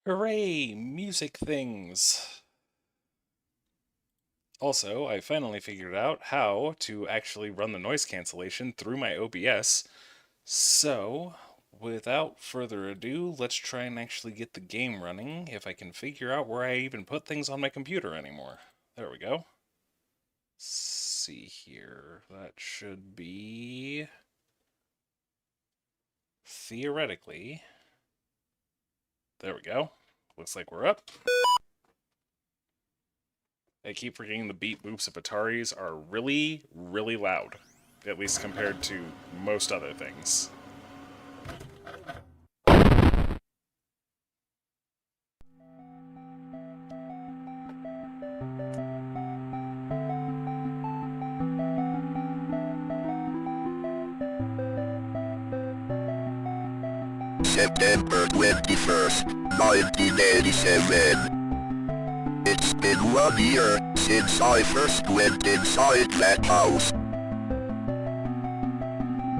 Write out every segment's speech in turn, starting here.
Hooray! Music things! Also, I finally figured out how to actually run the noise cancellation through my OBS. So, without further ado, let's try and actually get the game running if I can figure out where I even put things on my computer anymore. There we go. Let's see here. That should be... theoretically... There we go. Looks like we're up. I keep forgetting the beep boops of Ataris are really, really loud. At least compared to most other things. September 21st, 1987. It's been 1 year since I first went inside that house.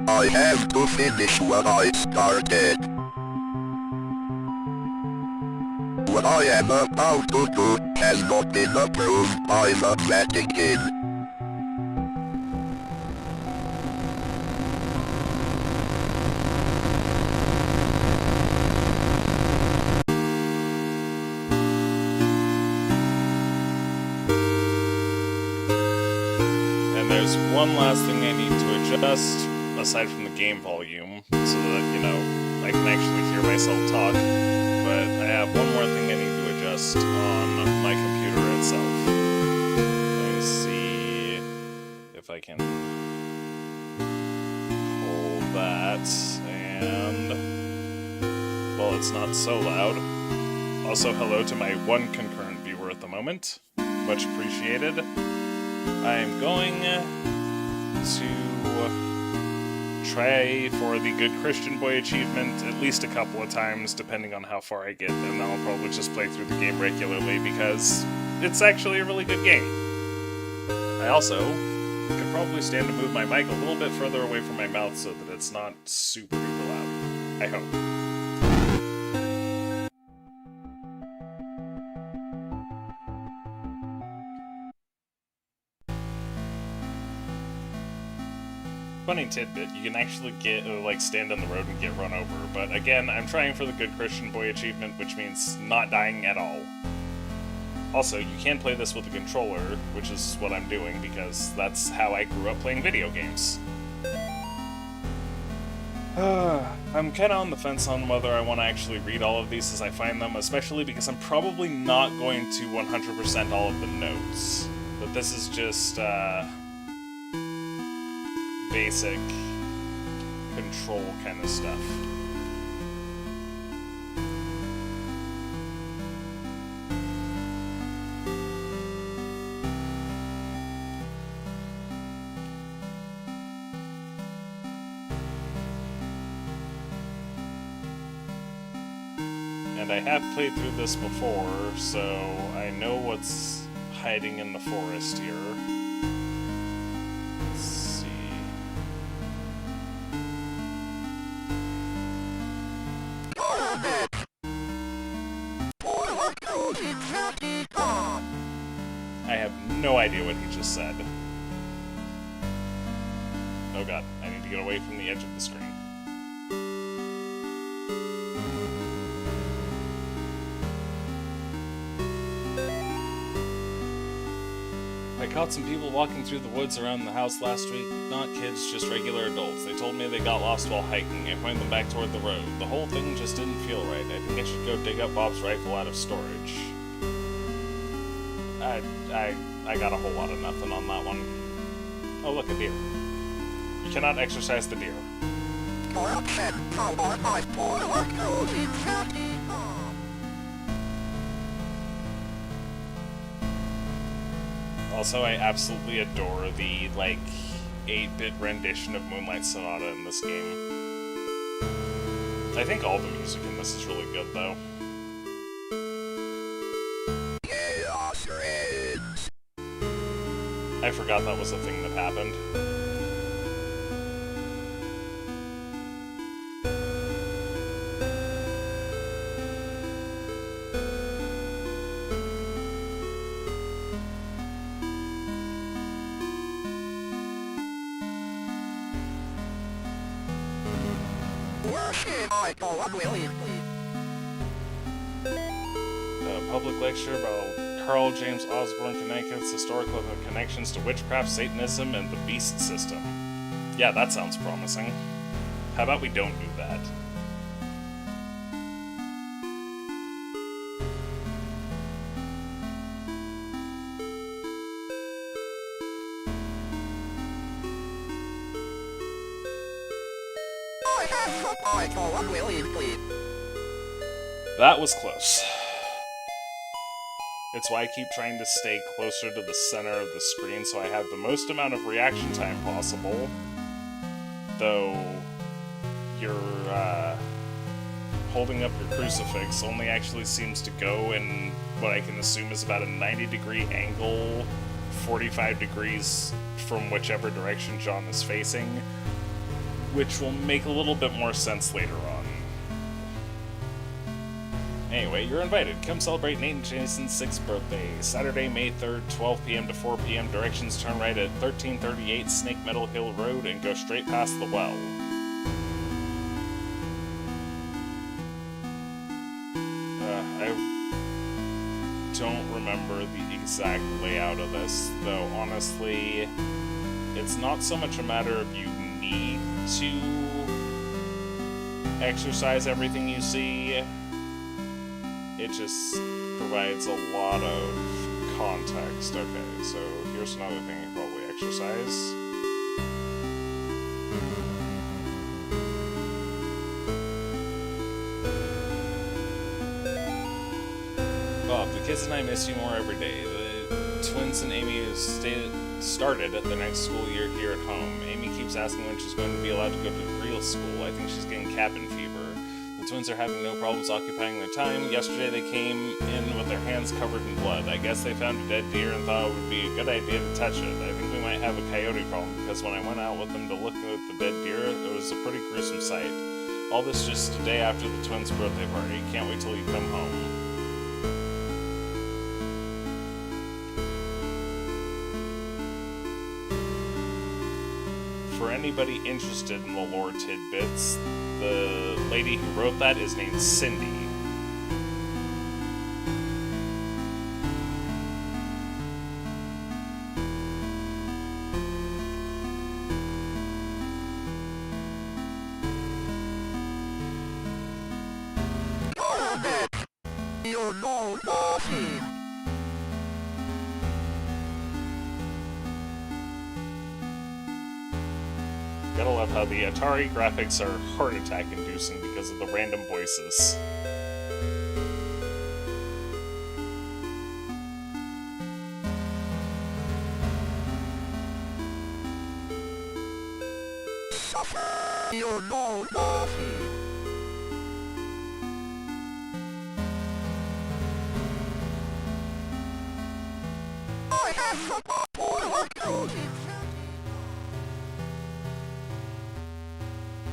I have to finish what I started. What I am about to do has not been approved by the Vatican. There's one last thing I need to adjust, aside from the game volume, so that, you know, I can actually hear myself talk. But I have one more thing I need to adjust on my computer itself. Let me see if I can hold that, and... well, it's not so loud. Also, hello to my one concurrent viewer at the moment. Much appreciated. I'm going to try for the Good Christian Boy achievement at least a couple of times, depending on how far I get, and I'll probably just play through the game regularly because it's actually a really good game. I also could probably stand to move my mic a little bit further away from my mouth so that it's not super duper loud. I hope. Funny tidbit, you can actually get, stand on the road and get run over, but again, I'm trying for the Good Christian Boy achievement, which means not dying at all. Also, you can play this with a controller, which is what I'm doing, because that's how I grew up playing video games. I'm kinda on the fence on whether I want to actually read all of these as I find them, especially because I'm probably not going to 100% all of the notes. But this is just, basic control kind of stuff. And I have played through this before, so I know what's hiding in the forest here. I have no idea what he just said. Oh god, I need to get away from the edge of the screen. I caught some people walking through the woods around the house last week. Not kids, just regular adults. They told me they got lost while hiking. I pointed them back toward the road. The whole thing just didn't feel right. I think I should go dig up Bob's rifle out of storage. I got a whole lot of nothing on that one. Oh, look, a deer. You cannot exercise the deer. Also, I absolutely adore the, 8-bit rendition of Moonlight Sonata in this game. I think all the music in this is really good, though. I forgot that was a thing that happened. A public lecture about Carl James Osborne, Connecticut's historical connections to witchcraft, Satanism, and the beast system. Yeah, that sounds promising. How about we don't do that? That was close. It's why I keep trying to stay closer to the center of the screen so I have the most amount of reaction time possible. Though, your holding up your crucifix only actually seems to go in what I can assume is about a 90-degree angle, 45 degrees from whichever direction John is facing, which will make a little bit more sense later on. Anyway, you're invited. Come celebrate Nate and Jason's 6th birthday. Saturday, May 3rd, 12 p.m. to 4 p.m. Directions turn right at 1338 Snake Meadow Hill Road and go straight past the well. I don't remember the exact layout of this, though honestly, it's not so much a matter of you need to exercise everything you see. It just provides a lot of context. Okay, so here's another thing you probably exercise. Bob, the kids and I miss you more every day. The twins and Amy have started at the next school year here at home. Amy keeps asking when she's going to be allowed to go to real school. I think she's getting cabin fever. The twins are having no problems occupying their time. Yesterday they came in with their hands covered in blood. I guess they found a dead deer and thought it would be a good idea to touch it. I think we might have a coyote problem because when I went out with them to look at the dead deer, it was a pretty gruesome sight. All this just a day after the twins' birthday party. Can't wait till you come home. For anybody interested in the lore tidbits, the lady who wrote that is named Cindy. Gotta love how the Atari graphics are heart attack inducing because of the random voices.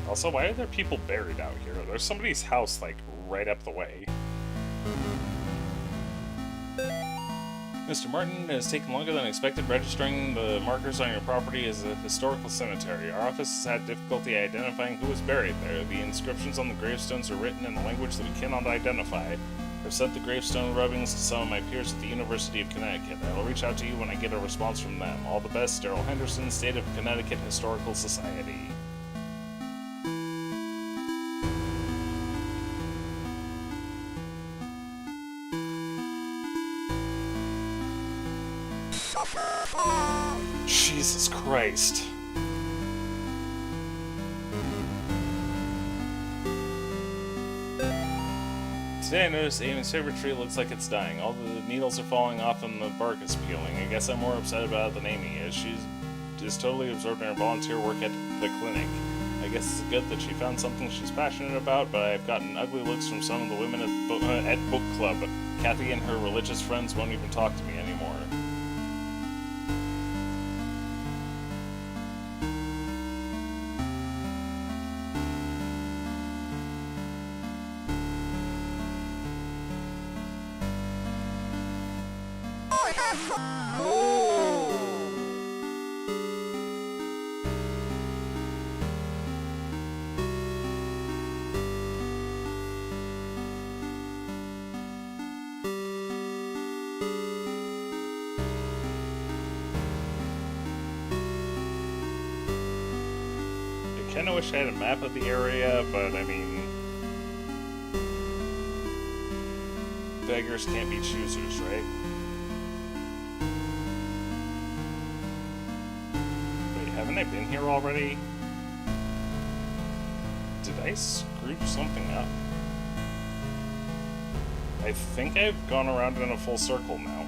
Also, why are there people buried out here? There's somebody's house, like, right up the way. Mr. Martin has taken longer than expected registering the markers on your property as a historical cemetery. Our office has had difficulty identifying who was buried there. The inscriptions on the gravestones are written in a language that we cannot identify. I've sent the gravestone rubbings to some of my peers at the University of Connecticut. I will reach out to you when I get a response from them. All the best, Daryl Henderson, State of Connecticut Historical Society. Jesus Christ. Today I noticed Amy's favorite tree looks like it's dying. All the needles are falling off and the bark is peeling. I guess I'm more upset about it than Amy is. She's just totally absorbed in her volunteer work at the clinic. I guess it's good that she found something she's passionate about, but I've gotten ugly looks from some of the women at book club. Kathy and her religious friends won't even talk to me anymore. kind of wish I had a map of the area, but I mean, beggars can't be choosers, right? Wait, haven't I been here already? Did I screw something up? I think I've gone around in a full circle now.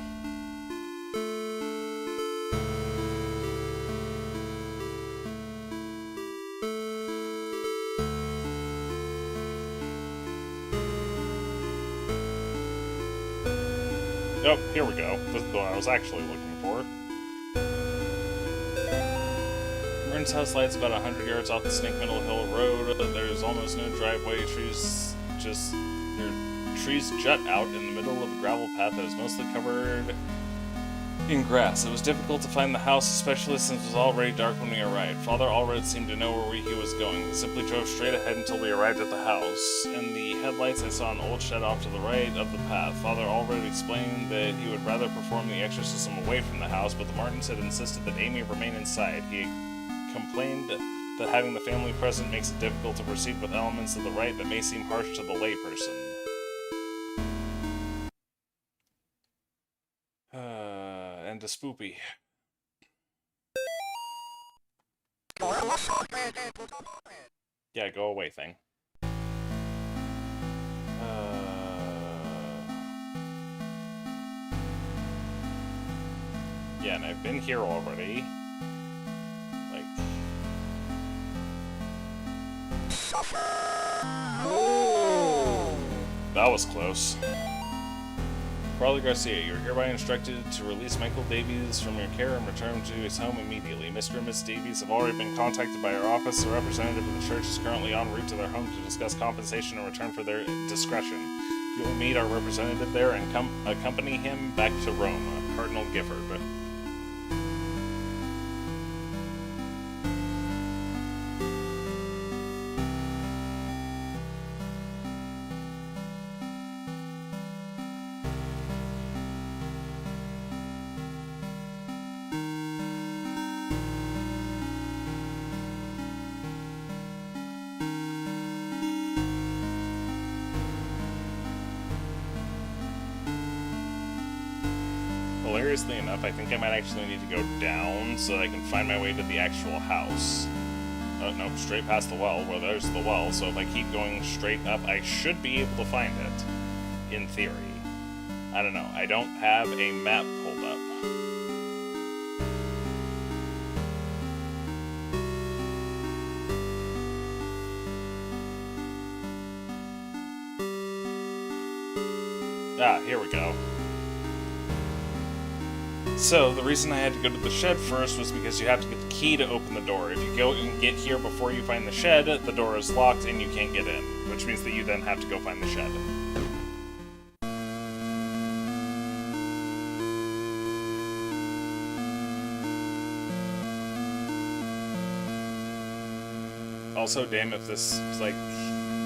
Oh, here we go. This is the one I was actually looking for. Merton's house lies about 100 yards off the Snake Middle Hill Road. There's almost no driveway. Trees jut out in the middle of a gravel path that is mostly covered in grass. It was difficult to find the house, especially since it was already dark when we arrived. Father Allred seemed to know where he was going. He simply drove straight ahead until we arrived at the house. In the headlights, I saw an old shed off to the right of the path. Father Allred explained that he would rather perform the exorcism away from the house, but the Martins had insisted that Amy remain inside. He complained that having the family present makes it difficult to proceed with elements of the rite that may seem harsh to the layperson. And a spoopy. Yeah, go away thing. Yeah, and I've been here already. Like... That was close. Farley Garcia, you are hereby instructed to release Michael Davies from your care and return to his home immediately. Mr. and Miss Davies have already been contacted by our office. A representative of the church is currently en route to their home to discuss compensation in return for their discretion. You will meet our representative there and accompany him back to Rome. Cardinal Gifford. Hilariously enough, I think I might actually need to go down so that I can find my way to the actual house. Oh, no, straight past the well. Well, there's the well, so if I keep going straight up, I should be able to find it. In theory. I don't know. I don't have a map pulled up. Ah, here we go. So, the reason I had to go to the shed first was because you have to get the key to open the door. If you go and get here before you find the shed, the door is locked and you can't get in, which means that you then have to go find the shed. Also, damn if this, like,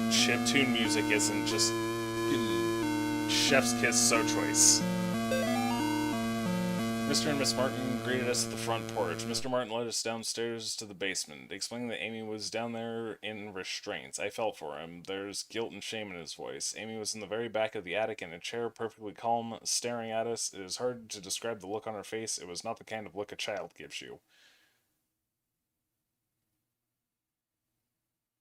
chiptune music isn't just chef's kiss so choice. Mr. and Miss Martin greeted us at the front porch. Mr. Martin led us downstairs to the basement, explaining that Amy was down there in restraints. I felt for him. There's guilt and shame in his voice. Amy was in the very back of the attic in a chair, perfectly calm, staring at us. It is hard to describe the look on her face. It was not the kind of look a child gives you.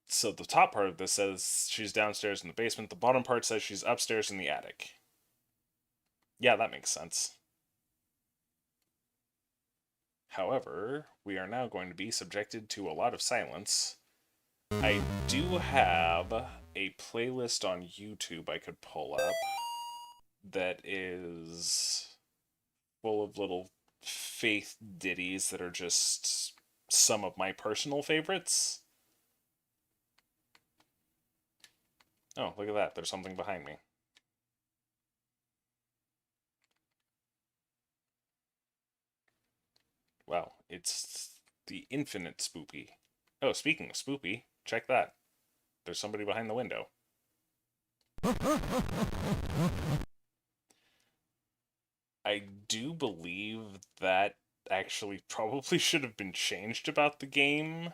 So the top part of this says she's downstairs in the basement. The bottom part says she's upstairs in the attic. Yeah, that makes sense. However, we are now going to be subjected to a lot of silence. I do have a playlist on YouTube I could pull up that is full of little faith ditties that are just some of my personal favorites. Oh, look at that. There's something behind me. Wow, it's the infinite spoopy. Oh, speaking of spoopy, check that. There's somebody behind the window. I do believe that actually probably should have been changed about the game.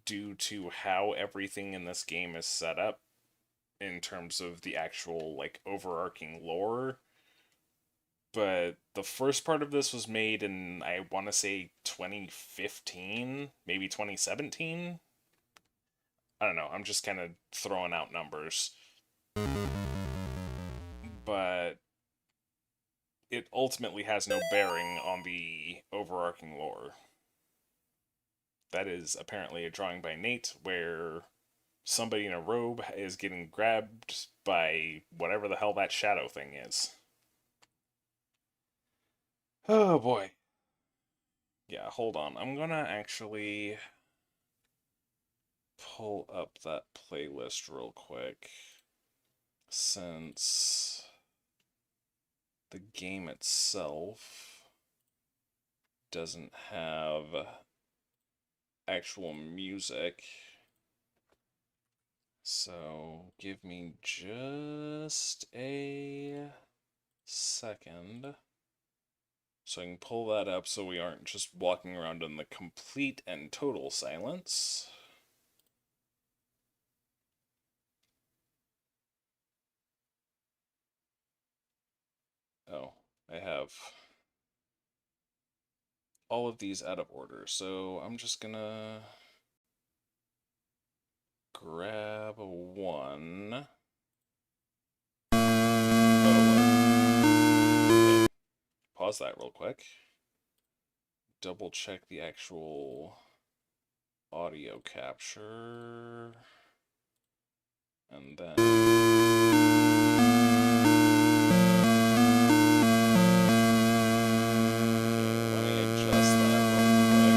due to how everything in this game is set up in terms of the actual, like, overarching lore. But the first part of this was made in, I want to say, 2015, maybe 2017. I don't know. I'm just kind of throwing out numbers. But it ultimately has no bearing on the overarching lore. That is apparently a drawing by Nate where somebody in a robe is getting grabbed by whatever the hell that shadow thing is. Oh boy. Yeah, hold on. I'm gonna actually pull up that playlist real quick, since the game itself doesn't have actual music. So give me just a second so I can pull that up so we aren't just walking around in the complete and total silence. Oh, I have all of these out of order, so I'm just gonna grab one. Oh, okay. Pause that real quick. Double check the actual audio capture. And then... Okay, let me adjust that real quick.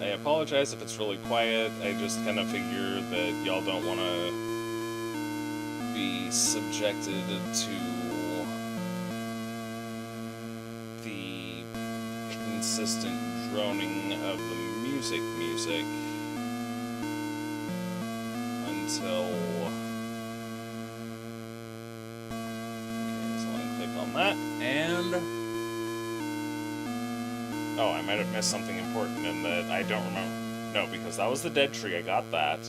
I apologize if it's really quiet. I just kind of figure that y'all don't want to be subjected to the consistent droning of the music until... Okay, so let me click on that, and... Oh, I might have missed something important in that I don't remember. No, because that was the dead tree, I got that.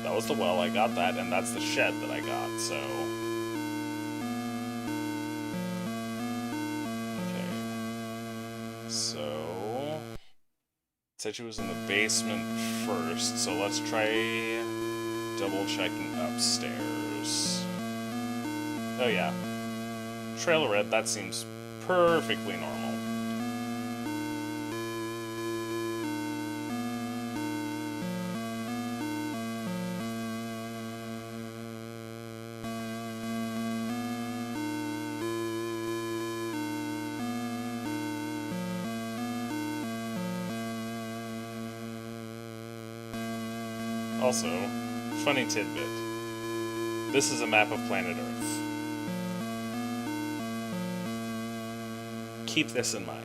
That was the well, I got that, and that's the shed that I got, so... Okay. So... It said she was in the basement first, so let's try double-checking upstairs. Oh yeah. Trail of red, that seems perfectly normal. Also, funny tidbit. This is a map of planet Earth. Keep this in mind.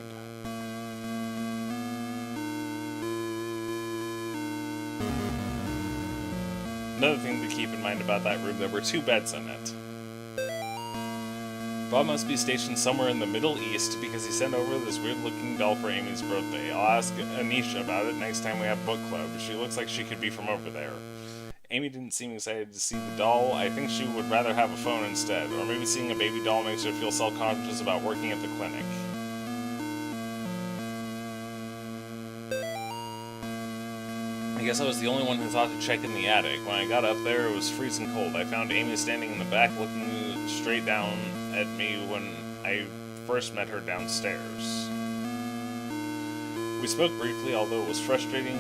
Another thing to keep in mind about that room, there were 2 beds in it. Bob must be stationed somewhere in the Middle East because he sent over this weird-looking doll for Amy's birthday. I'll ask Anisha about it next time we have book club. She looks like she could be from over there. Amy didn't seem excited to see the doll. I think she would rather have a phone instead. Or maybe seeing a baby doll makes her feel self-conscious about working at the clinic. I guess I was the only one who thought to check in the attic. When I got up there, it was freezing cold. I found Amy standing in the back looking straight down at me when I first met her downstairs. We spoke briefly, although it was frustrating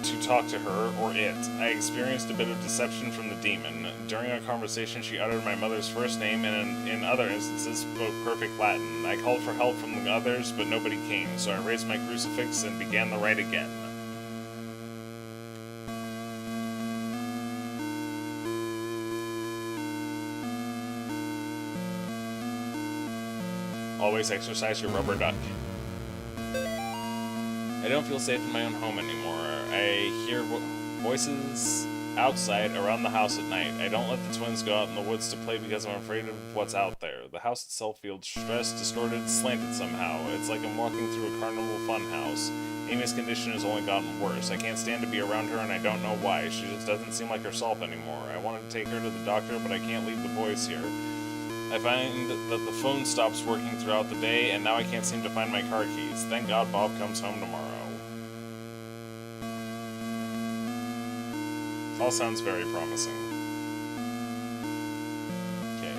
to talk to her, or it. I experienced a bit of deception from the demon. During our conversation, she uttered my mother's first name, and in other instances spoke perfect Latin. I called for help from the others, but nobody came, so I raised my crucifix and began the rite again. Always exercise your rubber duck. I don't feel safe in my own home anymore. I hear voices outside around the house at night. I don't let the twins go out in the woods to play because I'm afraid of what's out there. The house itself feels stressed, distorted, slanted somehow. It's like I'm walking through a carnival funhouse. Amy's condition has only gotten worse. I can't stand to be around her, and I don't know why. She just doesn't seem like herself anymore. I wanted to take her to the doctor, but I can't leave the boys here. I find that the phone stops working throughout the day, and now I can't seem to find my car keys. Thank God Bob comes home tomorrow. All sounds very promising. Okay.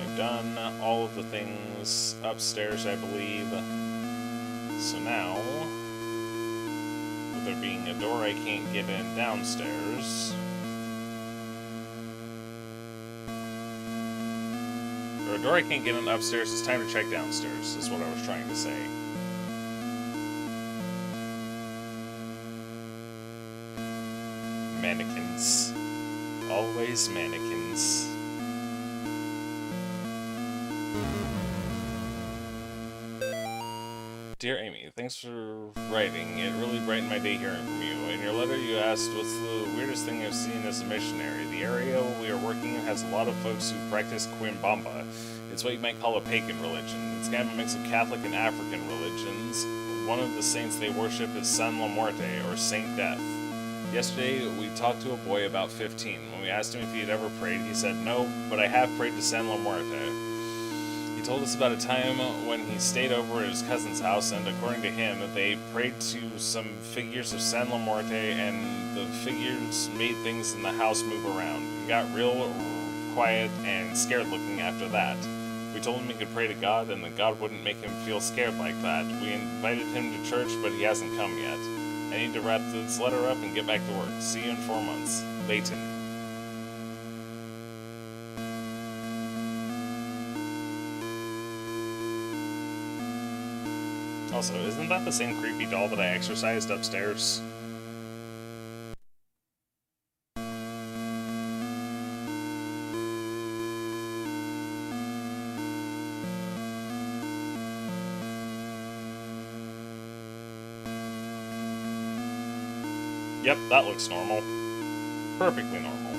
I've done all of the things upstairs, I believe. So now, with there being a door I can't get in downstairs, or a door I can't get in upstairs, it's time to check downstairs, is what I was trying to say. Mannequins. Always mannequins. Dear Amy, thanks for writing. It really brightened my day hearing from you. In your letter you asked, what's the weirdest thing I've seen as a missionary? The area we are working in has a lot of folks who practice Quimbamba. It's what you might call a pagan religion. It's kind of a mix of Catholic and African religions. One of the saints they worship is San La Muerte, or Saint Death. Yesterday, we talked to a boy about 15. When we asked him if he had ever prayed, he said, no, but I have prayed to San La Muerte. He told us about a time when he stayed over at his cousin's house, and according to him, they prayed to some figures of San La Muerte, and the figures made things in the house move around. He got real quiet and scared looking after that. We told him he could pray to God, and that God wouldn't make him feel scared like that. We invited him to church, but he hasn't come yet. I need to wrap this letter up and get back to work. See you in 4 months. Leighton. Also, isn't that the same creepy doll that I exercised upstairs? Yep, that looks normal. Perfectly normal.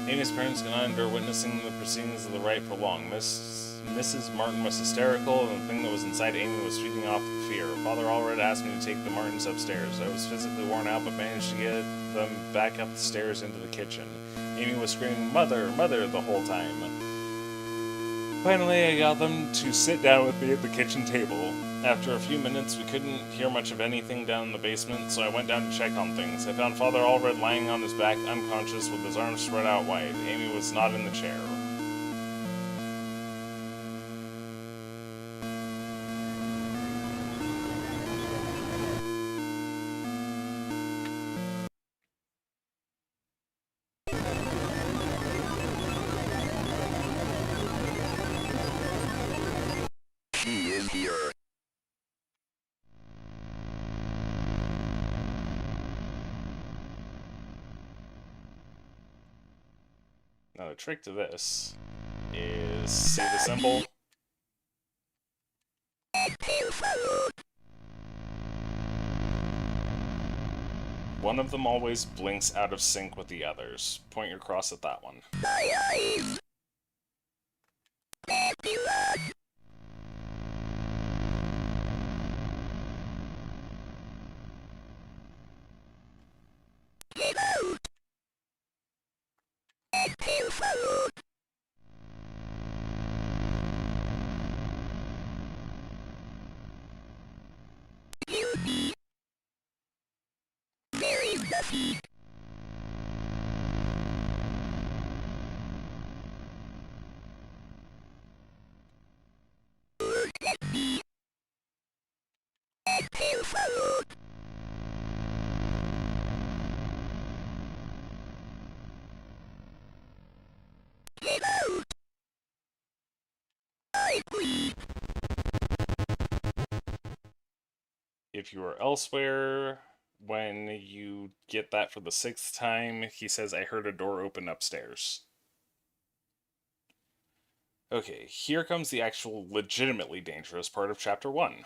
Amy's parents cannot endure witnessing the proceedings of the rite for long. Mrs. Martin was hysterical, and the thing that was inside Amy was feeding off the fear. Father Allred asked me to take the Martins upstairs. I was physically worn out, but managed to get them back up the stairs into the kitchen. Amy was screaming, "Mother, Mother," the whole time. Finally, I got them to sit down with me at the kitchen table. After a few minutes, we couldn't hear much of anything down in the basement, so I went down to check on things. I found Father Allred lying on his back, unconscious, with his arms spread out wide. Amy was not in the chair. She is here. Now the trick to this is, see the symbol? One of them always blinks out of sync with the others. Point your cross at that one. If you are elsewhere, when you get that for the 6th time, he says, I heard a door open upstairs. Okay, here comes the actual legitimately dangerous part of Chapter 1.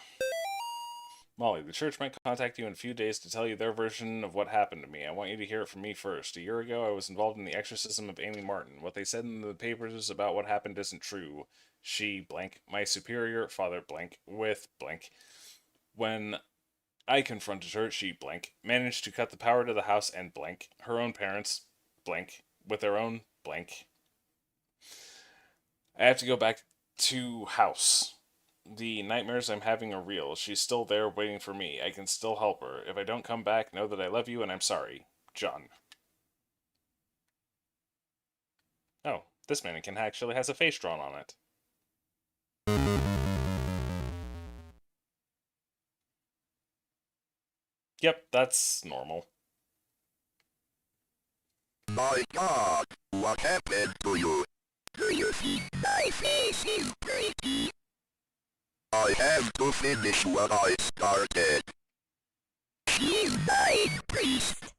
Molly, the church might contact you in a few days to tell you their version of what happened to me. I want you to hear it from me first. A year ago, I was involved in the exorcism of Amy Martin. What they said in the papers about what happened isn't true. She, blank, my superior, Father, blank, with, blank. When I confronted her, she, blank, managed to cut the power to the house and, blank, her own parents, blank, with their own, blank. I have to go back to house. The nightmares I'm having are real. She's still there waiting for me. I can still help her. If I don't come back, know that I love you and I'm sorry. John. Oh, this mannequin actually has a face drawn on it. Yep, that's normal. My God, what happened to you? Do you think my face is pretty? I have to finish what I started. She's my priest.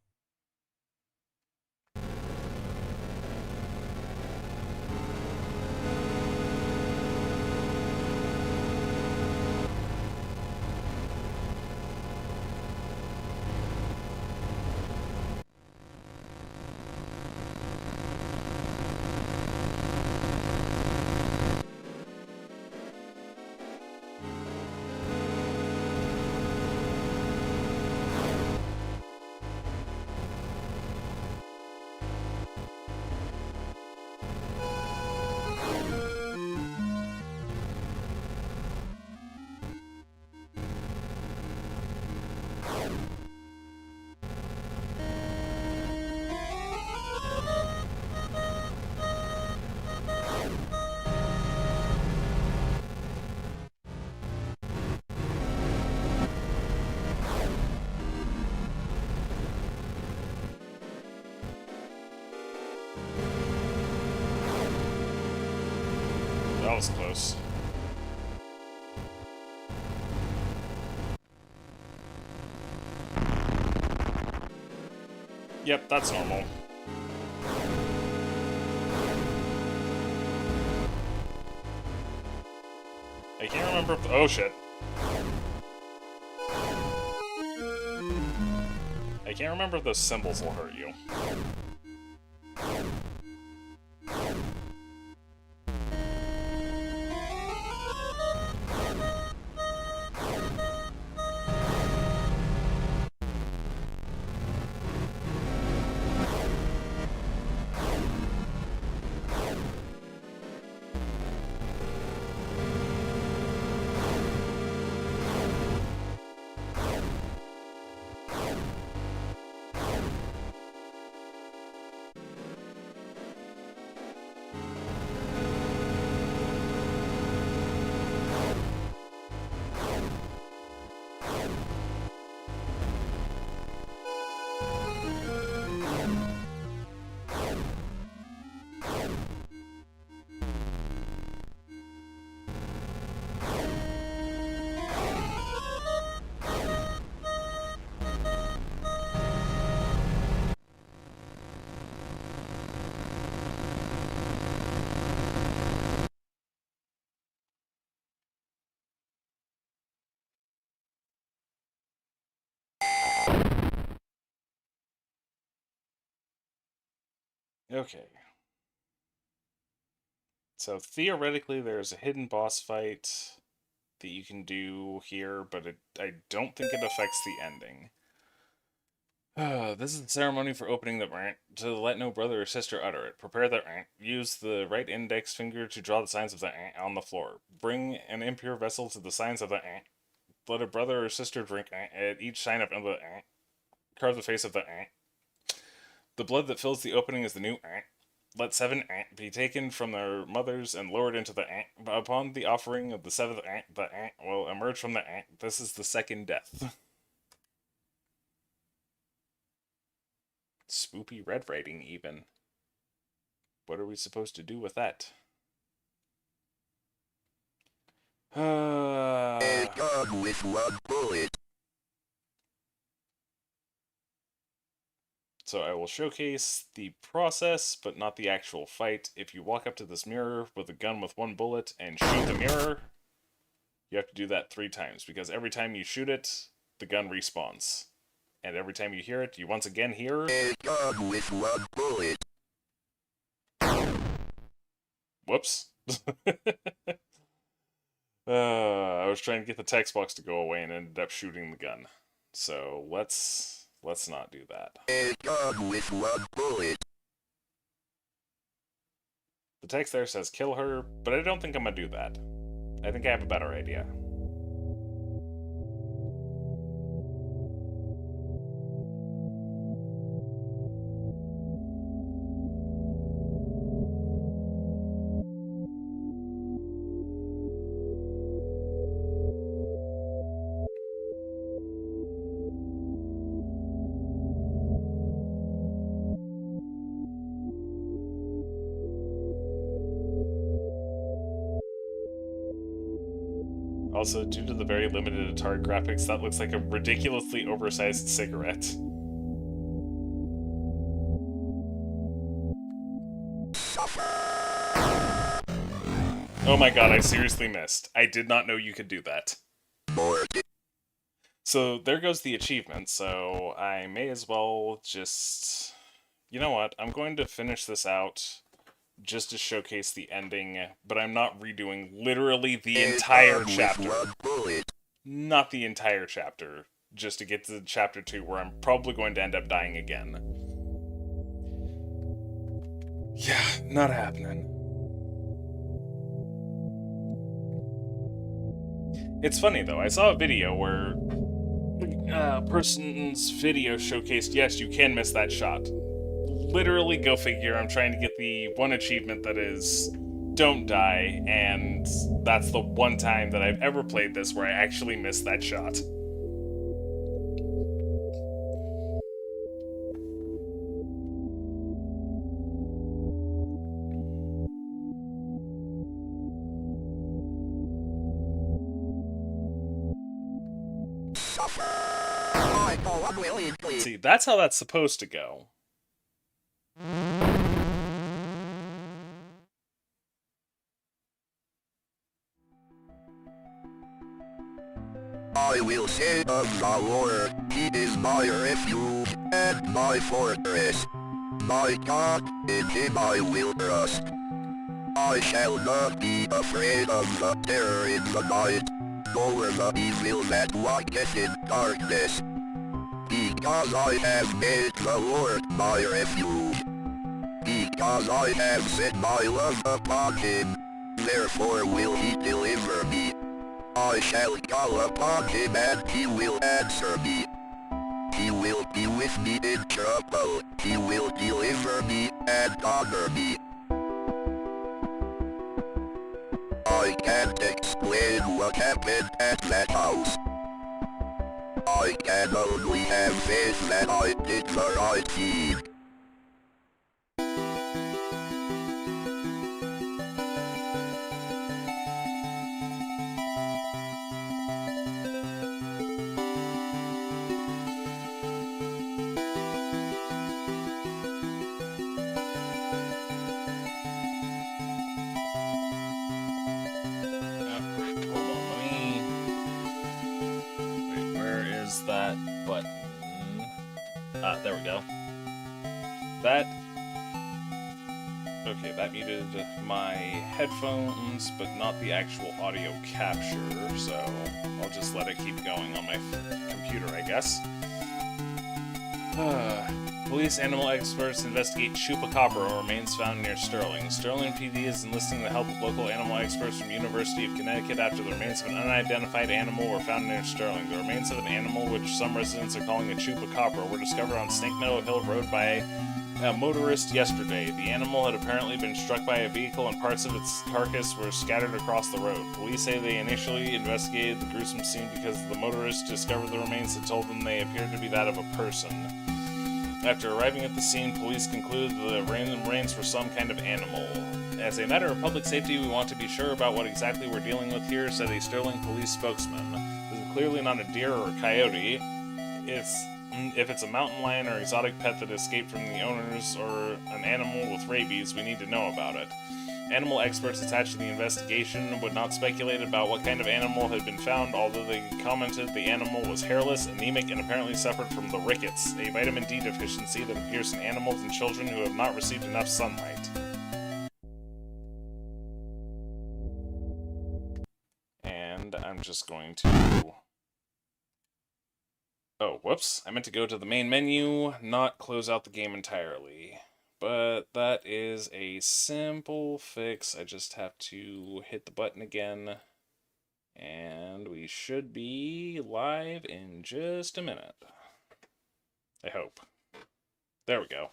That was close. Yep, that's normal. I can't remember if oh shit. I can't remember if those symbols will hurt you. Okay. So theoretically there's a hidden boss fight that you can do here, but I don't think it affects the ending. This is the ceremony for opening the rant. To let no brother or sister utter it. Prepare the rant. Use the right index finger to draw the signs of the ant on the floor. Bring an impure vessel to the signs of the ant. Let a brother or sister drink ant at each sign of the ant. Carve the face of the ant. The blood that fills the opening is the new ant. Let 7 ant be taken from their mothers and lowered into the ant. Upon the offering of the 7th ant, the ant will emerge from the ant. This is the second death. Spoopy red writing, even. What are we supposed to do with that? Done with one bullet. So I will showcase the process, but not the actual fight. If you walk up to this mirror with a gun with 1 bullet and shoot the mirror, You have to do that 3 times, because every time you shoot it, the gun respawns. And every time you hear it, you once again hear... A gun with 1 bullet. Whoops. I was trying to get the text box to go away and ended up shooting the gun. So let's not do that. A gun with 1 bullet. The text there says kill her, but I don't think I'm gonna do that. I think I have a better idea. Also, due to the very limited Atari graphics, that looks like a ridiculously oversized cigarette. Oh my god, I seriously missed. I did not know you could do that. So there goes the achievement, so I may as well just... You know what, I'm going to finish this out just to showcase the ending, but I'm not redoing literally the entire chapter. Not the entire chapter, just to get to chapter 2, where I'm probably going to end up dying again. Yeah, not happening. It's funny, though. I saw a video where a person's video showcased, yes, you can miss that shot. Literally, go figure, I'm trying to get the one achievement that is don't die, and that's the one time that I've ever played this where I actually missed that shot. See, that's how that's supposed to go. I will say of the Lord, he is my refuge and my fortress. My God, in him I will trust. I shall not be afraid of the terror in the night, nor the evil that walketh in darkness. Because I have made the Lord my refuge. Because I have set my love upon him, therefore will he deliver me. I shall call upon him and he will answer me. He will be with me in trouble. He will deliver me and honor me. I can't explain what happened at that house. I can only have faith that I did the right thing. That button. There we go. That... Okay, that muted my headphones, but not the actual audio capture, so I'll just let it keep going on my computer, I guess. Police animal experts investigate chupacabra remains found near Sterling. Sterling PD is enlisting the help of local animal experts from University of Connecticut after the remains of an unidentified animal were found near Sterling. The remains of an animal, which some residents are calling a chupacabra, were discovered on Snake Meadow Hill Road by a motorist yesterday. The animal had apparently been struck by a vehicle and parts of its carcass were scattered across the road. Police say they initially investigated the gruesome scene because the motorist discovered the remains and told them they appeared to be that of a person. After arriving at the scene, police concluded the remains were some kind of animal. As a matter of public safety, we want to be sure about what exactly we're dealing with here, said a Sterling police spokesman. This is clearly not a deer or a coyote. If it's a mountain lion or exotic pet that escaped from the owners or an animal with rabies, we need to know about it. Animal experts attached to the investigation would not speculate about what kind of animal had been found, although they commented the animal was hairless, anemic, and apparently suffered from the rickets, a vitamin D deficiency that appears in animals and children who have not received enough sunlight. And I'm just going to... Oh, whoops. I meant to go to the main menu, not close out the game entirely. But that is a simple fix. I just have to hit the button again. And we should be live in just a minute. I hope. There we go.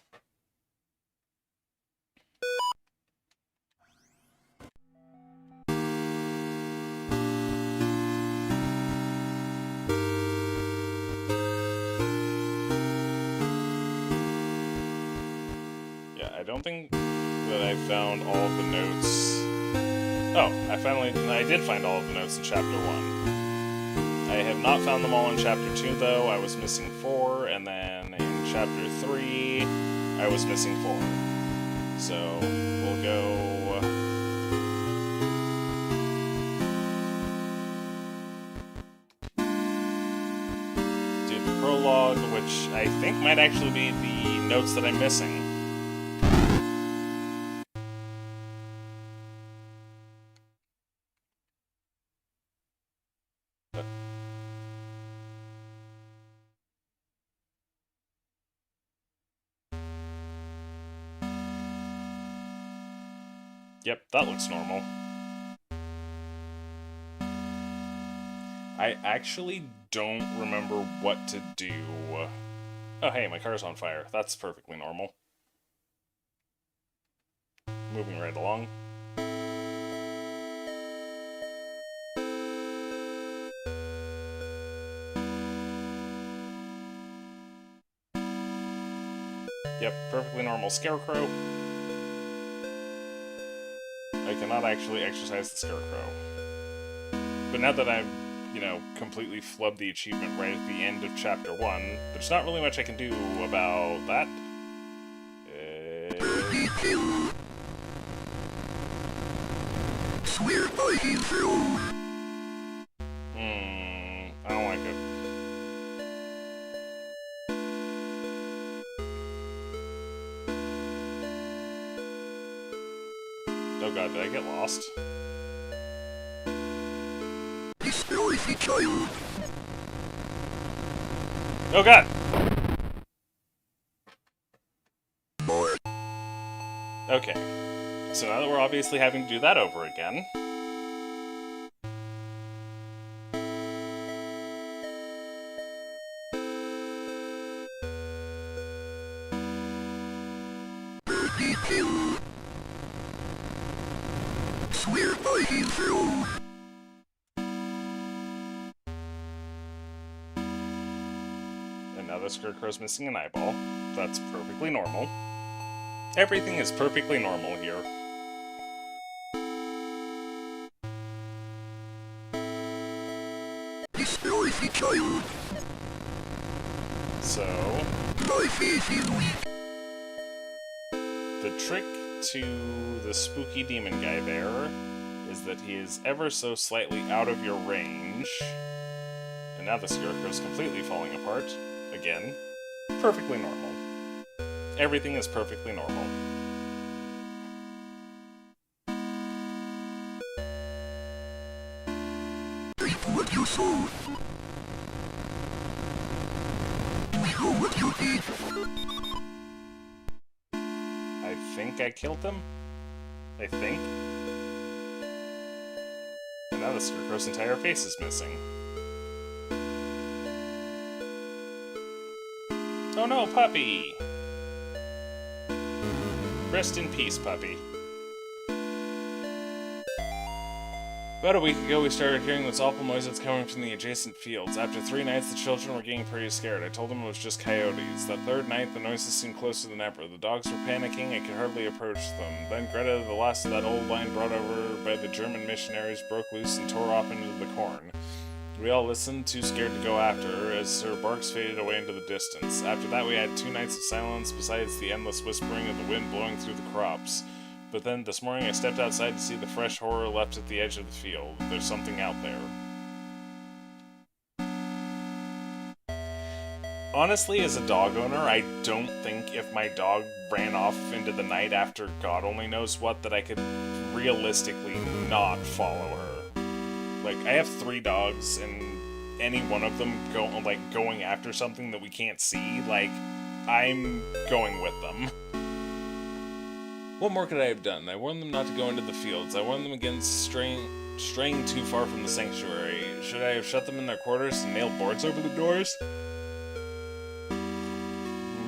I don't think that I found all of the notes. Oh, I did find all of the notes in Chapter 1. I have not found them all in Chapter 2, though. I was missing 4, and then in Chapter 3, I was missing 4. So, we'll go... do the prologue, which I think might actually be the notes that I'm missing. Yep, that looks normal. I actually don't remember what to do. Oh, hey, my car's on fire. That's perfectly normal. Moving right along. Yep, perfectly normal scarecrow. I cannot actually exercise the scarecrow. But now that I've, completely flubbed the achievement right at the end of Chapter 1, there's not really much I can do about that. I don't like it. Oh god, did I get lost? Oh god! Okay. So now that we're obviously having to do that over again... And now the Scarecrow's missing an eyeball. That's perfectly normal. Everything is perfectly normal here. So... the trick to the spooky demon guy there is that he is ever so slightly out of your range. And now the Scarecrow's completely falling apart. Again, perfectly normal. Everything is perfectly normal. What you saw. We know what you did. I think I killed them? I think? And now the Scarecrow's entire face is missing. Oh no, puppy! Rest in peace, puppy. About a week ago, we started hearing this awful noise that's coming from the adjacent fields. After 3 nights, the children were getting pretty scared. I told them it was just coyotes. That 3rd night, the noises seemed closer than ever. The dogs were panicking, I could hardly approach them. Then Greta, the last of that old line brought over by the German missionaries, broke loose and tore off into the corn. We all listened, too scared to go after her, as her barks faded away into the distance. After that, we had 2 nights of silence, besides the endless whispering of the wind blowing through the crops. But then this morning I stepped outside to see the fresh horror left at the edge of the field. There's something out there. Honestly, as a dog owner, I don't think if my dog ran off into the night after God only knows what, that I could realistically not follow her. Like, I have 3 dogs, and any one of them going after something that we can't see, like, I'm going with them. What more could I have done? I warned them not to go into the fields. I warned them against straying too far from the sanctuary. Should I have shut them in their quarters and nailed boards over the doors?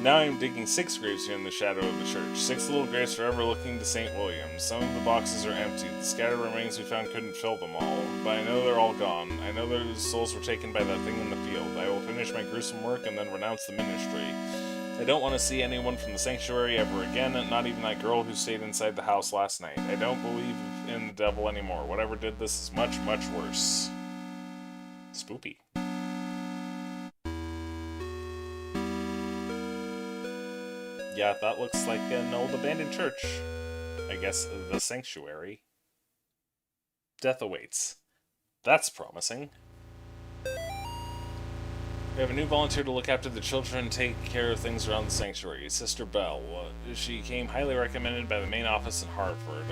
Now I'm digging 6 graves here in the shadow of the church. 6 little graves forever looking to St. William. Some of the boxes are empty. The scattered remains we found couldn't fill them all. But I know they're all gone. I know their souls were taken by that thing in the field. I will finish my gruesome work and then renounce the ministry. I don't want to see anyone from the sanctuary ever again, not even that girl who stayed inside the house last night. I don't believe in the devil anymore. Whatever did this is much, much worse. Spoopy. Yeah, that looks like an old abandoned church. I guess the sanctuary. Death awaits. That's promising. We have a new volunteer to look after the children and take care of things around the sanctuary. Sister Bell. She came highly recommended by the main office in Hartford.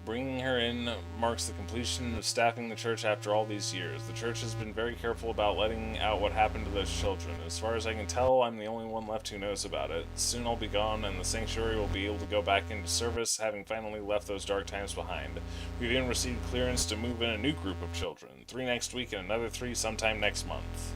Bringing her in marks the completion of staffing the church after all these years. The church has been very careful about letting out what happened to those children. As far as I can tell, I'm the only one left who knows about it. Soon I'll be gone, and the sanctuary will be able to go back into service, having finally left those dark times behind. We've even received clearance to move in a new group of children. 3 next week and another 3 sometime next month.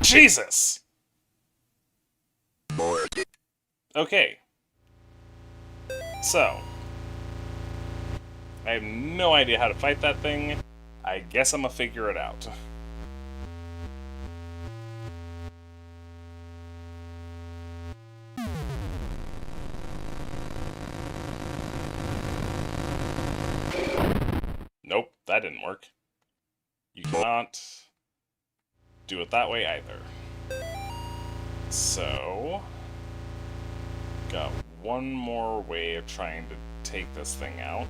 Jesus! Okay. So. I have no idea how to fight that thing. I guess I'm gonna figure it out. Nope, that didn't work. You cannot do it that way either. So, got one more way of trying to take this thing out.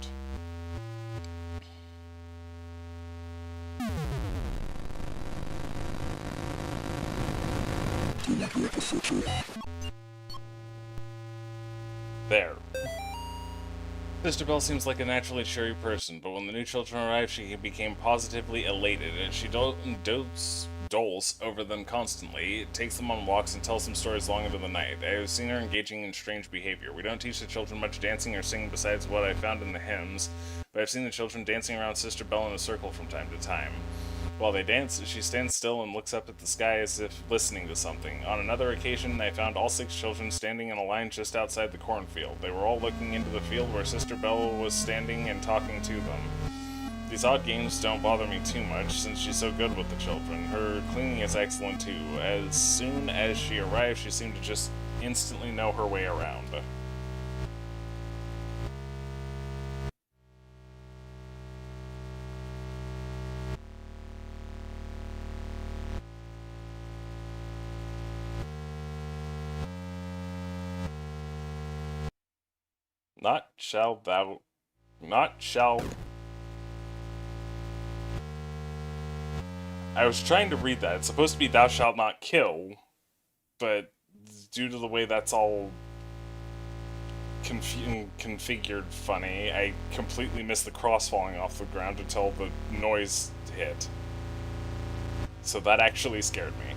There. Sister Bell seems like a naturally cheery person, but when the new children arrived, she became positively elated, and she doles over them constantly, takes them on walks, and tells them stories long into the night. I have seen her engaging in strange behavior. We don't teach the children much dancing or singing besides what I found in the hymns, but I've seen the children dancing around Sister Bell in a circle from time to time. While they dance, she stands still and looks up at the sky as if listening to something. On another occasion, I found all 6 children standing in a line just outside the cornfield. They were all looking into the field where Sister Bell was standing and talking to them. These odd games don't bother me too much, since she's so good with the children. Her cleaning is excellent too. As soon as she arrived, she seemed to just instantly know her way around. Not shall... I was trying to read that. It's supposed to be thou shalt not kill, but due to the way that's all configured funny, I completely missed the cross falling off the ground until the noise hit. So that actually scared me.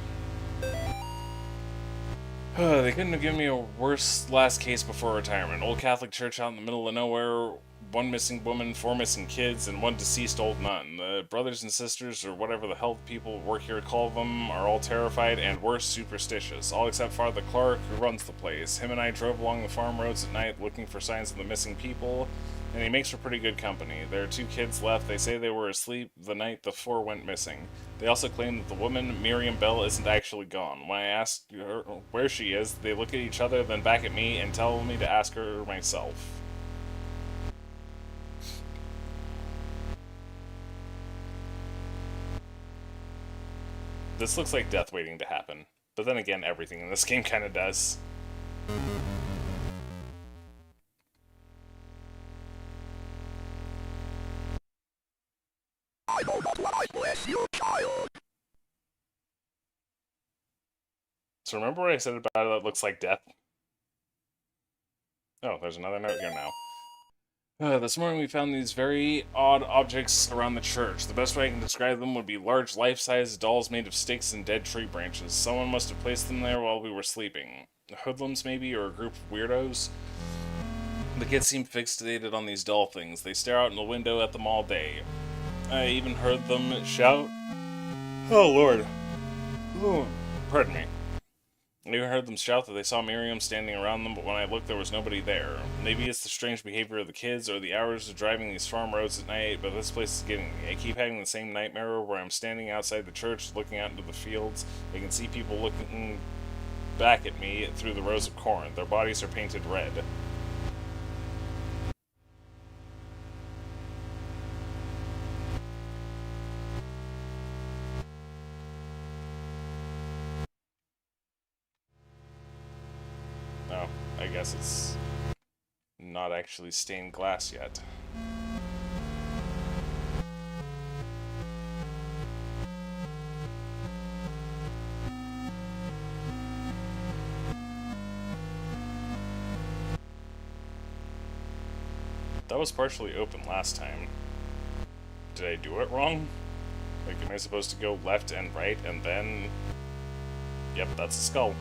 They couldn't have given me a worse last case before retirement. Old Catholic church out in the middle of nowhere, one missing woman, 4 missing kids, and 1 deceased old nun. The brothers and sisters, or whatever the hell people work here call them, are all terrified and worse, superstitious. All except Father Clark, who runs the place. Him and I drove along the farm roads at night looking for signs of the missing people, and he makes for pretty good company. There are 2 kids left. They say they were asleep the night the 4 went missing. They also claim that the woman, Miriam Bell, isn't actually gone. When I ask her where she is, they look at each other, then back at me, and tell me to ask her myself. This looks like death waiting to happen. But then again, everything in this game kind of does. I know not what I bless you, child. So remember what I said about it that looks like death? Oh, there's another note here now. This morning we found these very odd objects around the church. The best way I can describe them would be large life-size dolls made of sticks and dead tree branches. Someone must have placed them there while we were sleeping. Hoodlums maybe, or a group of weirdos? The kids seem fixated on these doll things. They stare out in the window at them all day. I even heard them shout. Oh lord. Oh, pardon me. I even heard them shout that they saw Miriam standing around them, but when I looked, there was nobody there. Maybe it's the strange behavior of the kids, or the hours of driving these farm roads at night, but this place is getting me. I keep having the same nightmare where I'm standing outside the church, looking out into the fields. I can see people looking back at me through the rows of corn. Their bodies are painted red. Oh, I guess it's not actually stained glass yet. That was partially open last time. Did I do it wrong? Like, am I supposed to go left and right and then... Yep, that's a skull.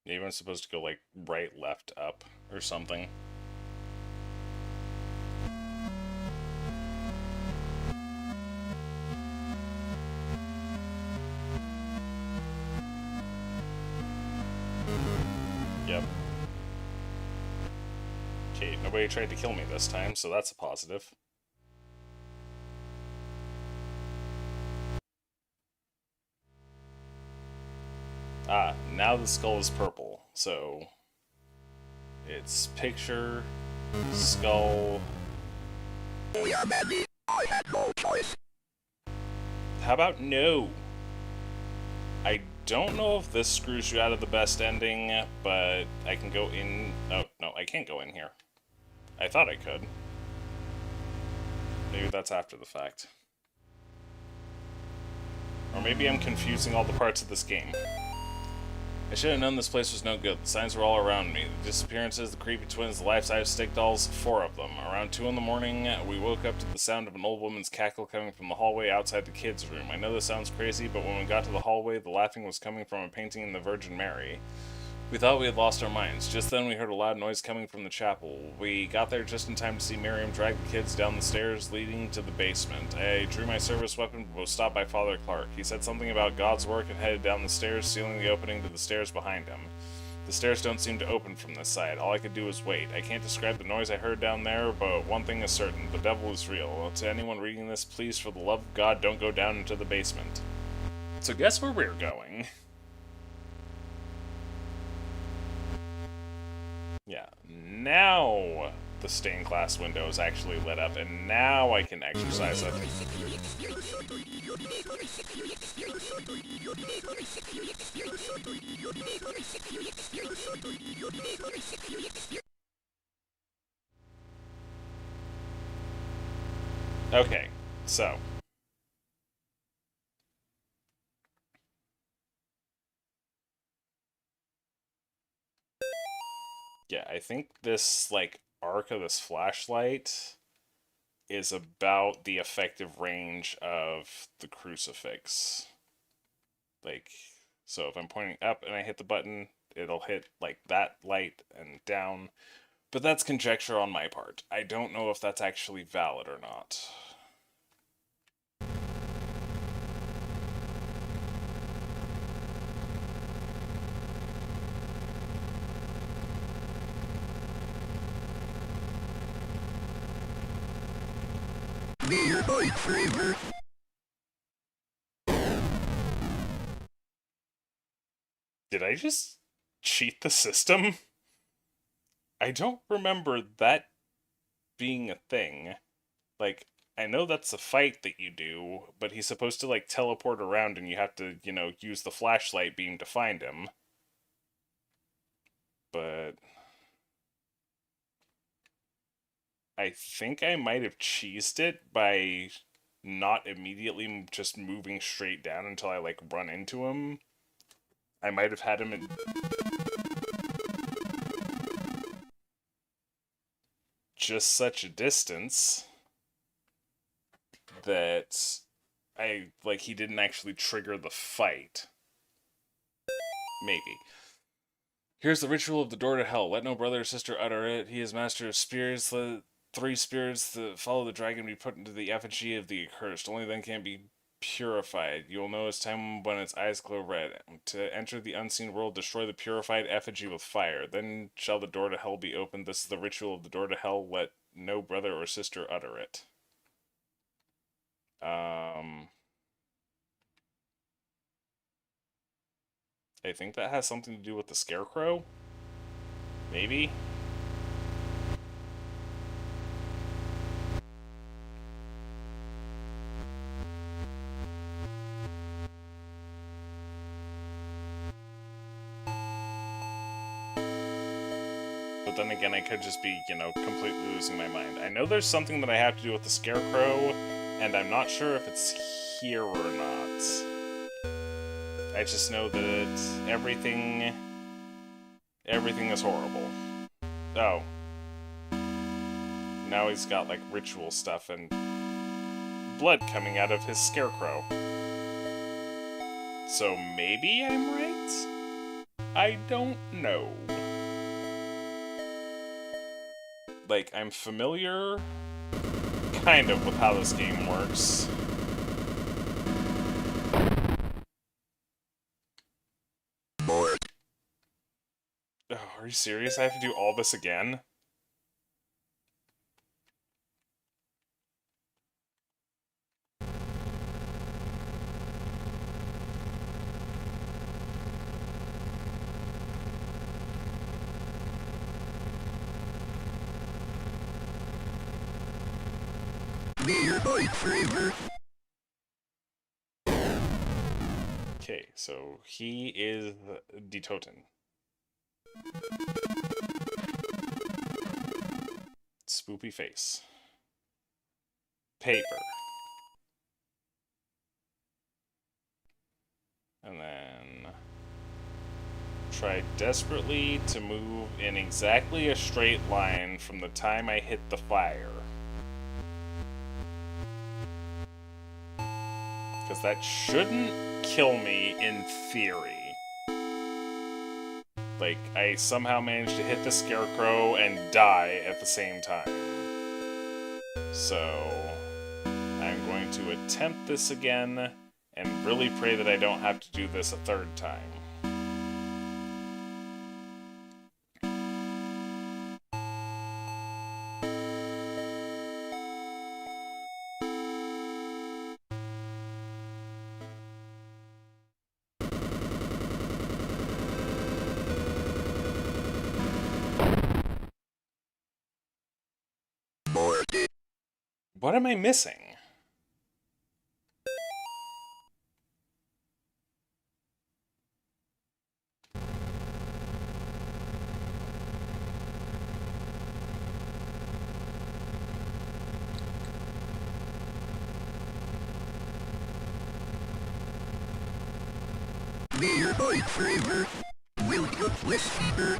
Maybe I'm supposed to go, like, right, left, up, or something. Yep. Okay, nobody tried to kill me this time, so that's a positive. Ah, now the skull is purple, so... It's picture, skull... We are many. I had no choice. How about no? I don't know if this screws you out of the best ending, but I can go in... Oh, no, I can't go in here. I thought I could. Maybe that's after the fact. Or maybe I'm confusing all the parts of this game. I should have known this place was no good. The signs were all around me. The disappearances, the creepy twins, the life-size stick dolls, 4 of them. Around 2 in the morning, we woke up to the sound of an old woman's cackle coming from the hallway outside the kids' room. I know this sounds crazy, but when we got to the hallway, the laughing was coming from a painting in the Virgin Mary. We thought we had lost our minds. Just then we heard a loud noise coming from the chapel. We got there just in time to see Miriam drag the kids down the stairs leading to the basement. I drew my service weapon but was stopped by Father Clark. He said something about God's work and headed down the stairs, sealing the opening to the stairs behind him. The stairs don't seem to open from this side. All I could do was wait. I can't describe the noise I heard down there, but one thing is certain. The devil is real. To anyone reading this, please, for the love of God, don't go down into the basement. So guess where we're going? Yeah, now the stained glass window is actually lit up, and now I can exercise it. Okay, so... Yeah, I think this, like, arc of this flashlight is about the effective range of the crucifix. Like, so if I'm pointing up and I hit the button, it'll hit like that light and down. But that's conjecture on my part. I don't know if that's actually valid or not. Be your lightsaber. Did I just cheat the system? I don't remember that being a thing. Like, I know that's a fight that you do, but he's supposed to, like, teleport around and you have to, use the flashlight beam to find him. But I think I might have cheesed it by not immediately just moving straight down until I, like, run into him. I might have had him in just such a distance that he didn't actually trigger the fight. Maybe. Here's the ritual of the door to hell. Let no brother or sister utter it. He is master of spirits. Let 3 spirits that follow the dragon be put into the effigy of the accursed. Only then can it be purified. You will know its time when its eyes glow red. To enter the unseen world, destroy the purified effigy with fire. Then shall the door to hell be opened. This is the ritual of the door to hell. Let no brother or sister utter it. I think that has something to do with the scarecrow. Maybe? But then again, I could just be, completely losing my mind. I know there's something that I have to do with the scarecrow, and I'm not sure if it's here or not. I just know that everything is horrible. Oh. Now he's got, like, ritual stuff and blood coming out of his scarecrow. So maybe I'm right? I don't know. Like, I'm familiar, kind of, with how this game works. Bored. Oh, are you serious? I have to do all this again? Be your lightsaber. Okay, so he is Detoten. Spoopy face. Paper. And then try desperately to move in exactly a straight line from the time I hit the fire. Because that shouldn't kill me in theory. Like, I somehow managed to hit the scarecrow and die at the same time. So, I'm going to attempt this again and really pray that I don't have to do this a third time. Bored. What am I missing? Be your lightsaber. Will you whisper?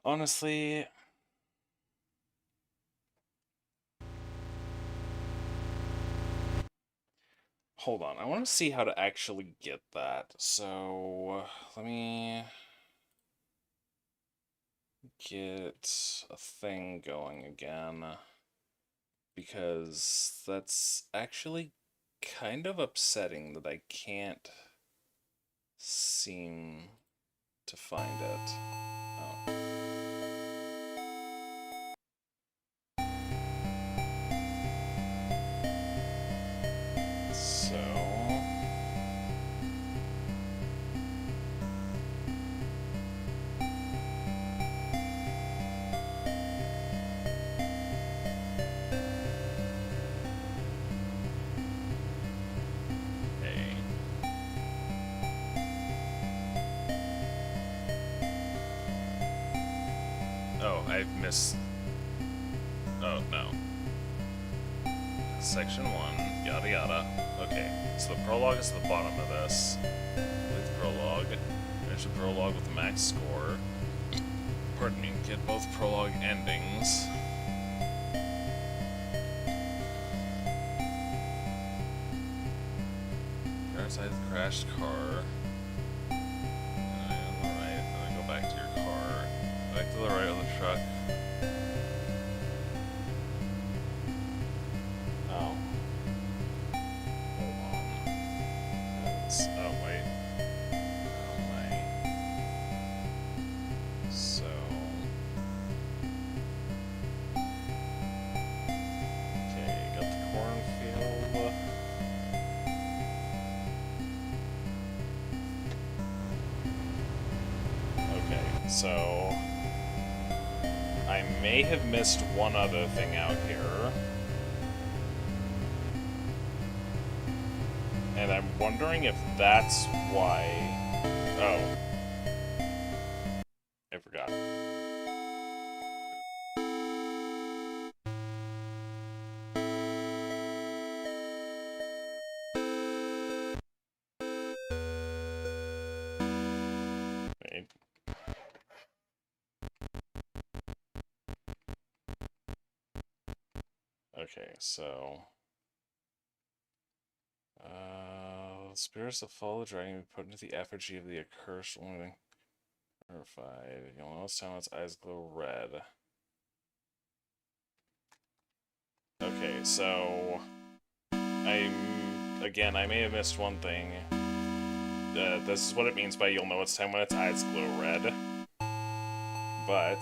Honestly, hold on. I want to see how to actually get that. So, let me get a thing going again. Because that's actually kind of upsetting that I can't seem to find it. Oh. So... Hey. Oh, I've missed... Oh, no. Section 1, yada yada. Okay, so the prologue is at the bottom of this. Complete the prologue. Finish the prologue with the max score. Pardon me, get both prologue endings. You're outside the crashed car. And alright, then go back to your car. Back to the right of the truck. Oh. Hold on. Oh, wait. Oh, my. So... Okay, got the cornfield. Okay, so... I may have missed one other thing out here. And I'm wondering if that's why... Oh. I forgot. Wait. Okay, so... spirits that follow the dragon be put into the effigy of the accursed woman. Purified. You'll notice how its eyes glow red. Okay, so... Again, I may have missed one thing. This is what it means by you'll know it's time when its eyes glow red. But...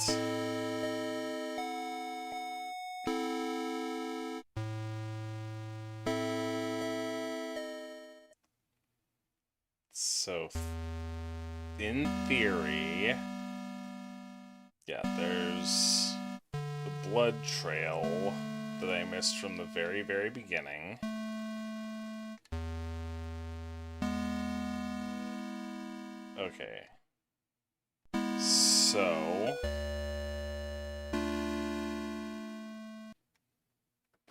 So... In theory... Yeah, there's... the blood trail that I missed from the very, very beginning. Okay. So...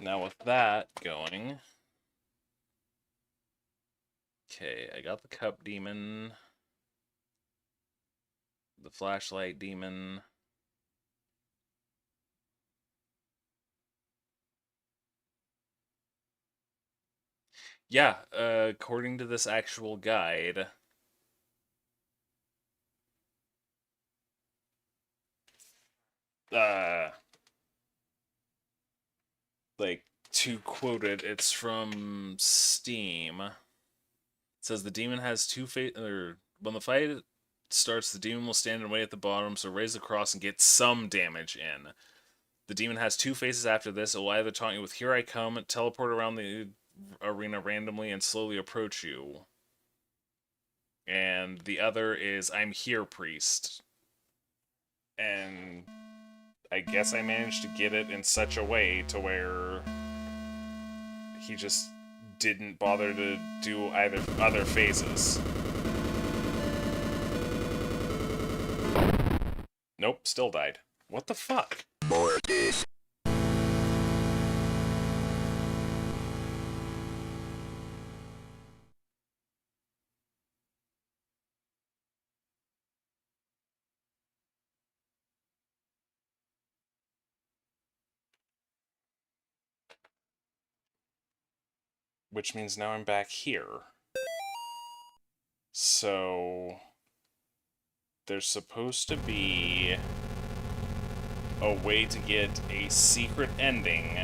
Now with that going... Okay, I got the cup demon. The flashlight demon. Yeah, according to this actual guide... like, to quote it, it's from Steam. It says the demon has two or when the fight starts, the demon will stand and wait at the bottom, so raise the cross and get some damage in. The demon has two phases after this. It will either taunt you with "Here I come," teleport around the arena randomly, and slowly approach you. And the other is "I'm here, priest." And I guess I managed to get it in such a way to where he just didn't bother to do either other phases. Nope, still died. What the fuck? Mortis. which means now I'm back here. So there's supposed to be a way to get a secret ending.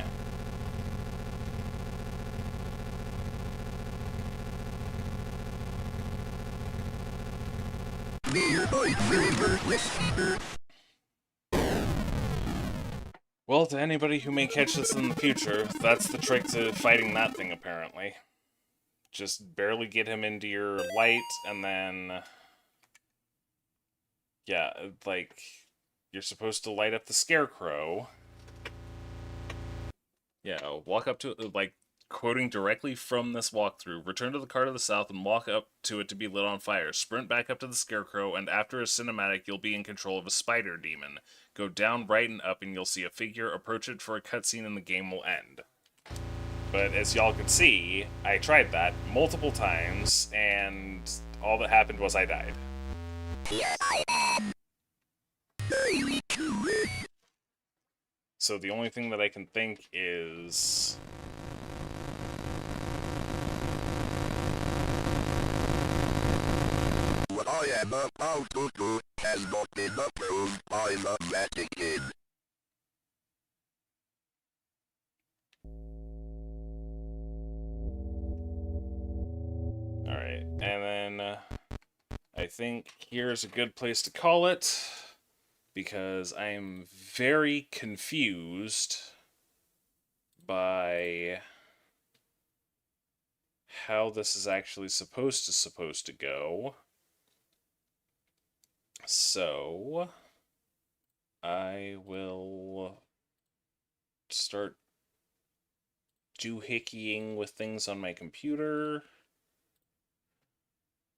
Well, to anybody who may catch this in the future, that's the trick to fighting that thing, apparently. Just barely get him into your light, and then... yeah, like, you're supposed to light up the scarecrow. Yeah, walk up to it, like, quoting directly from this walkthrough. Return to the car to the south and walk up to it to be lit on fire. Sprint back up to the scarecrow, and after a cinematic, you'll be in control of a spider demon. Go down, right, and up, and you'll see a figure. Approach it for a cutscene, and the game will end. But as y'all could see, I tried that multiple times, and all that happened was I died. Here I am. So the only thing that I can think is... what I am about to do has not been approved by the Vatican. Alright, and then I think here's a good place to call it, because I am very confused by how this is actually supposed to go. So I will start doohickying with things on my computer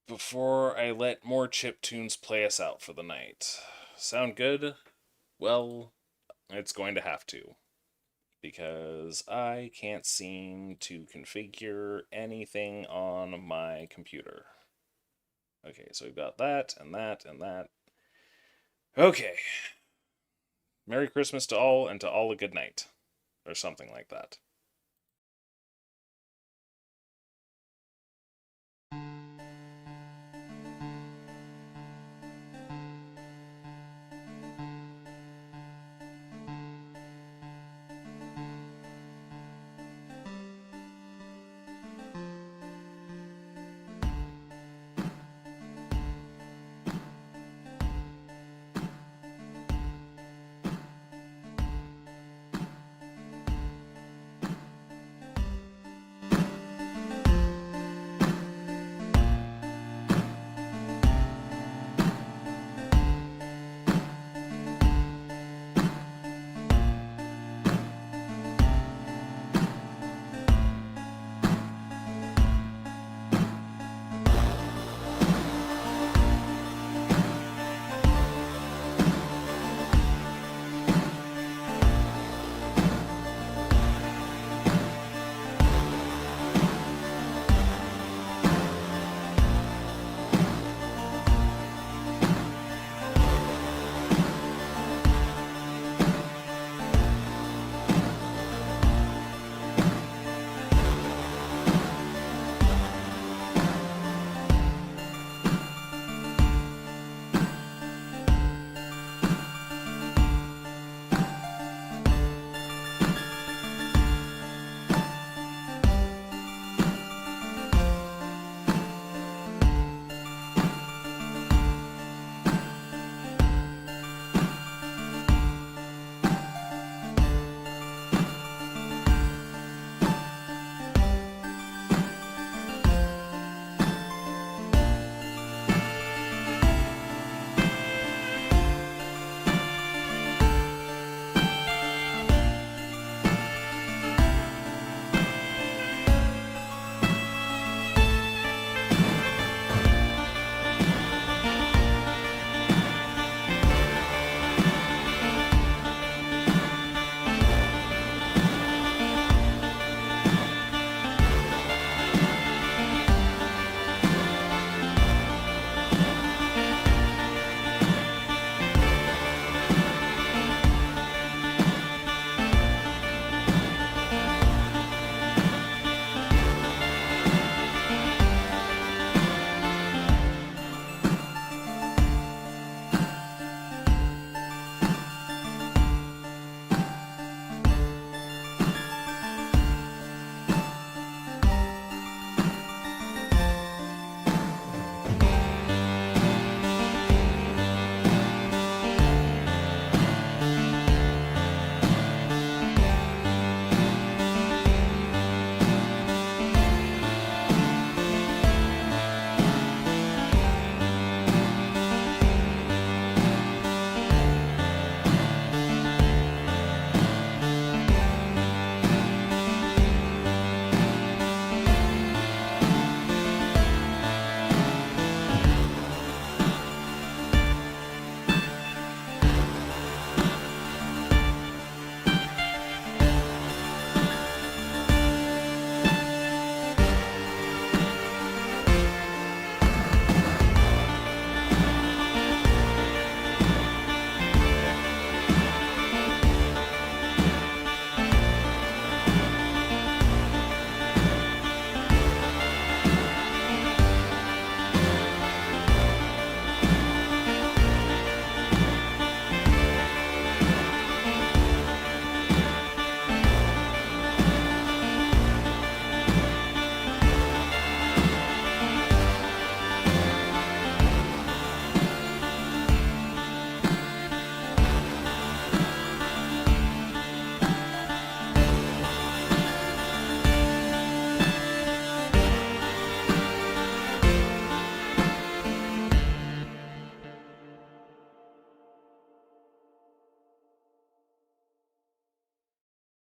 before I let more chiptunes play us out for the night. Sound good? Well, it's going to have to, because I can't seem to configure anything on my computer. Okay, so we've got that, and that, and that. Okay. Merry Christmas to all, and to all a good night. Or something like that.